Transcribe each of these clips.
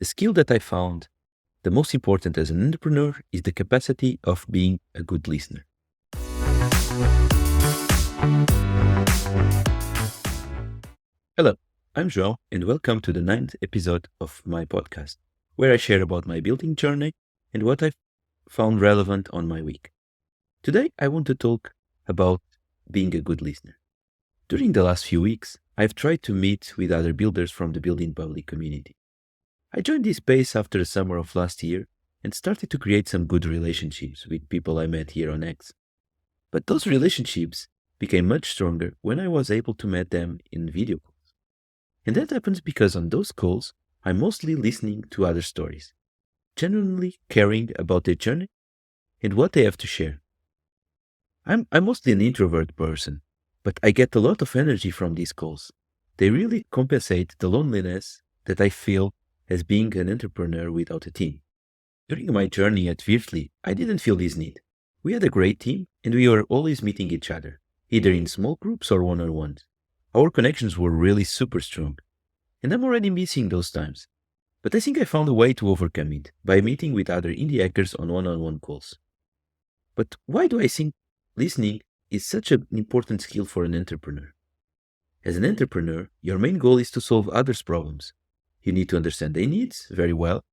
The skill that I found the most important as an entrepreneur is the capacity of being a good listener. Hello, I'm João, and welcome to the 9th episode of my podcast, where I share about my building journey and what I've found relevant on my week. Today, I want to talk about being a good listener. During the last few weeks, I've tried to meet with other builders from the building public community. I joined this space after the summer of last year and started to create some good relationships with people I met here on X. But those relationships became much stronger when I was able to meet them in video calls. And that happens because on those calls, I'm mostly listening to other stories, genuinely caring about their journey and what they have to share. I'm mostly an introvert person, but I get a lot of energy from these calls. They really compensate the loneliness that I feel as being an entrepreneur without a team. During my journey at Virtly, I didn't feel this need. We had a great team and we were always meeting each other, either in small groups or one-on-ones. Our connections were really super strong. And I'm already missing those times. But I think I found a way to overcome it by meeting with other indie hackers on one-on-one calls. But why do I think listening is such an important skill for an entrepreneur? As an entrepreneur, your main goal is to solve others' problems. You need to understand their needs very well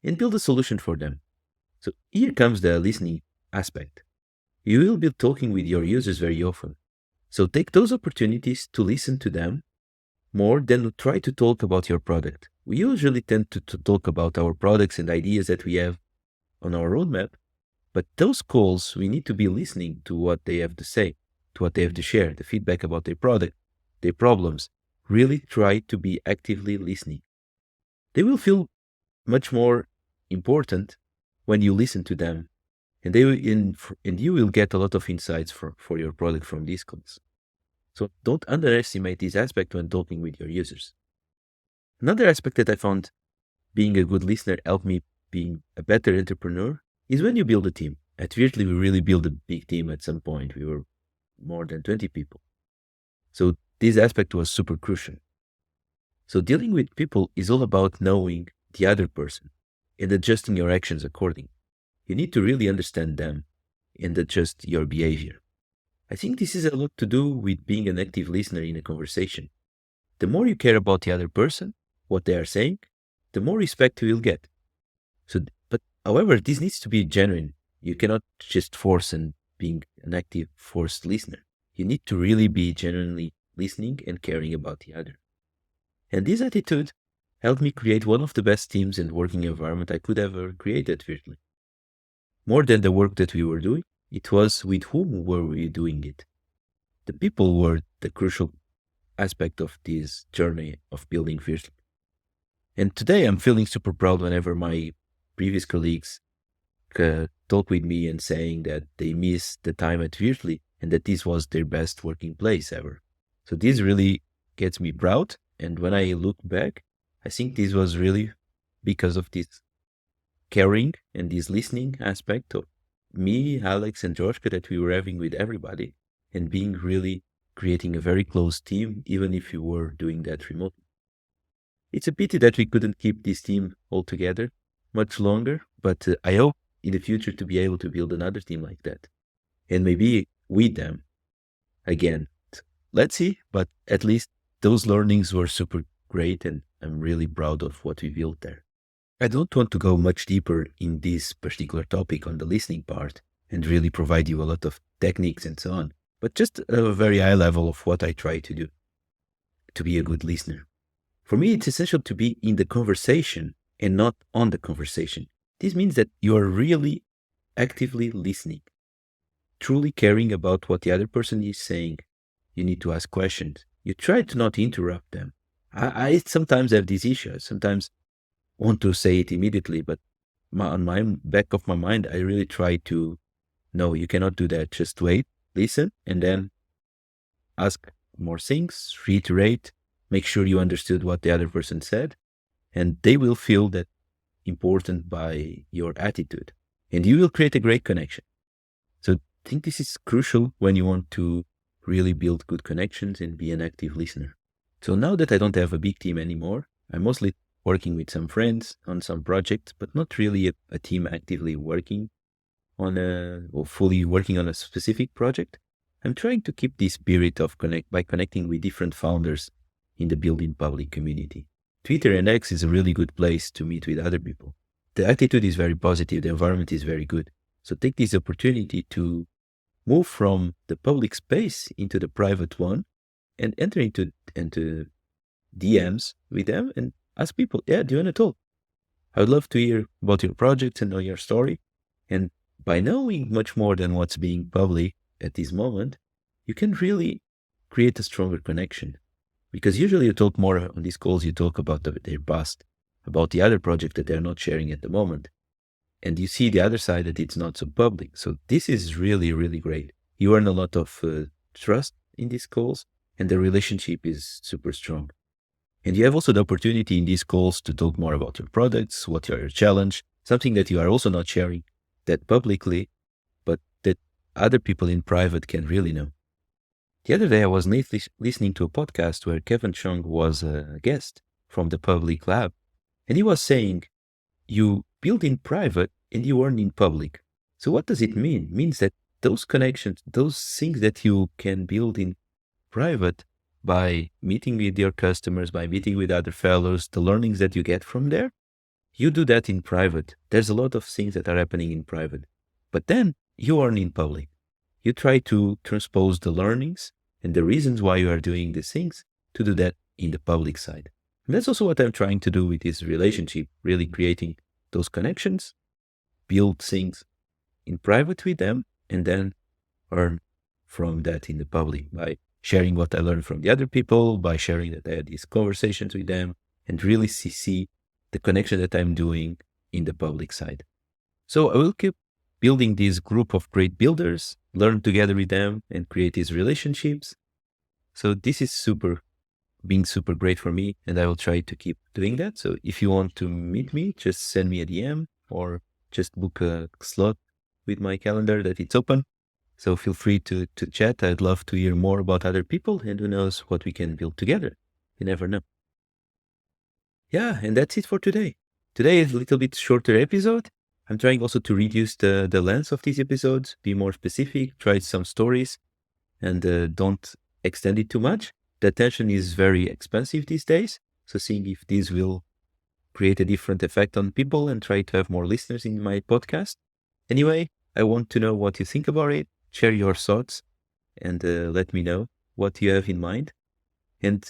and build a solution for them. So here comes the listening aspect. You will be talking with your users very often. So take those opportunities to listen to them more than to try to talk about your product. We usually tend to talk about our products and ideas that we have on our roadmap, but those calls, we need to be listening to what they have to say, to what they have to share, the feedback about their product, their problems. Really try to be actively listening. They will feel much more important when you listen to them, and you will get a lot of insights for your product from these calls. So don't underestimate this aspect when talking with your users. Another aspect that I found being a good listener helped me being a better entrepreneur is when you build a team. At Virtly, we really built a big team at some point. We were more than 20 people. So this aspect was super crucial. So dealing with people is all about knowing the other person and adjusting your actions accordingly. You need to really understand them and adjust your behavior. I think this has a lot to do with being an active listener in a conversation. The more you care about the other person, what they are saying, the more respect you will get. However, this needs to be genuine. You cannot just force and being an active forced listener. You need to really be genuinely listening and caring about the other. And this attitude helped me create one of the best teams and working environment I could ever create at Virtly. More than the work that we were doing, it was with whom were we doing it. The people were the crucial aspect of this journey of building Virtly. And today I'm feeling super proud whenever my previous colleagues talk with me and saying that they miss the time at Virtly and that this was their best working place ever. So this really gets me proud. And when I look back, I think this was really because of this caring and this listening aspect of me, Alex, and Joshka that we were having with everybody and being really creating a very close team, even if we were doing that remotely. It's a pity that we couldn't keep this team all together much longer, but I hope in the future to be able to build another team like that and maybe with them again. Let's see, but at least those learnings were super great and I'm really proud of what we built there. I don't want to go much deeper in this particular topic on the listening part and really provide you a lot of techniques and so on, but just a very high level of what I try to do to be a good listener. For me, it's essential to be in the conversation and not on the conversation. This means that you are really actively listening, truly caring about what the other person is saying. You need to ask questions. You try to not interrupt them. I sometimes have this issue. I sometimes want to say it immediately, but on my back of my mind, I really try to, no, you cannot do that. Just wait, listen, and then ask more things, reiterate, make sure you understood what the other person said, and they will feel that important by your attitude, and you will create a great connection. So I think this is crucial when you want to really build good connections and be an active listener. So now that I don't have a big team anymore, I mostly working with some friends on some projects, but not really a team actively working on or fully working on a specific project. I'm trying to keep this spirit of connecting with different founders in the Building Public community. Twitter and X is a really good place to meet with other people. The attitude is very positive. The environment is very good. So take this opportunity to move from the public space into the private one and enter into DMs with them and ask people, do you want to talk? I would love to hear about your projects and know your story. And by knowing much more than what's being public at this moment, you can really create a stronger connection. Because usually you talk more on these calls, you talk about their past, about the other project that they're not sharing at the moment. And you see the other side that it's not so public. So this is really, really great. You earn a lot of trust in these calls, and the relationship is super strong. And you have also the opportunity in these calls to talk more about your products, what are your challenge, something that you are also not sharing that publicly, but that other people in private can really know. The other day I was listening to a podcast where Kevin Chung was a guest from the Public Lab, and he was saying, you build in private and you earn in public. So what does it mean? It means that those connections, those things that you can build in private by meeting with your customers, by meeting with other fellows, the learnings that you get from there, you do that in private. There's a lot of things that are happening in private, but then you earn in public. You try to transpose the learnings and the reasons why you are doing these things to do that in the public side. And that's also what I'm trying to do with this relationship, really creating those connections, build things in private with them, and then earn from that in the public by sharing what I learned from the other people, by sharing that I had these conversations with them, and really see the connection that I'm doing in the public side. So I will keep building this group of great builders, learn together with them, and create these relationships. So this is being super great for me, and I will try to keep doing that. So if you want to meet me, just send me a DM or just book a slot with my calendar that it's open. So feel free to chat. I'd love to hear more about other people, and who knows what we can build together. You never know. Yeah, and that's it for today. Today is a little bit shorter episode. I'm trying also to reduce the length of these episodes, be more specific, try some stories, and don't extend it too much. The attention is very expensive these days. So seeing if this will create a different effect on people and try to have more listeners in my podcast. Anyway, I want to know what you think about it. Share your thoughts and let me know what you have in mind. And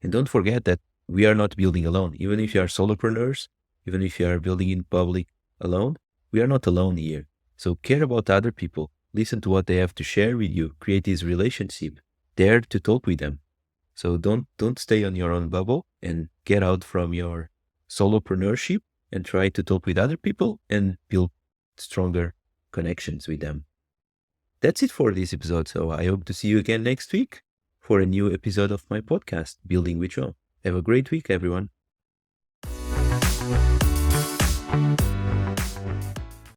don't forget that we are not building alone. Even if you are solopreneurs, even if you are building in public alone, we are not alone here. So care about other people. Listen to what they have to share with you. Create this relationship. Dare to talk with them. So don't stay on your own bubble and get out from your solopreneurship and try to talk with other people and build stronger connections with them. That's it for this episode. So I hope to see you again next week for a new episode of my podcast, Building with Joe. Have a great week, everyone.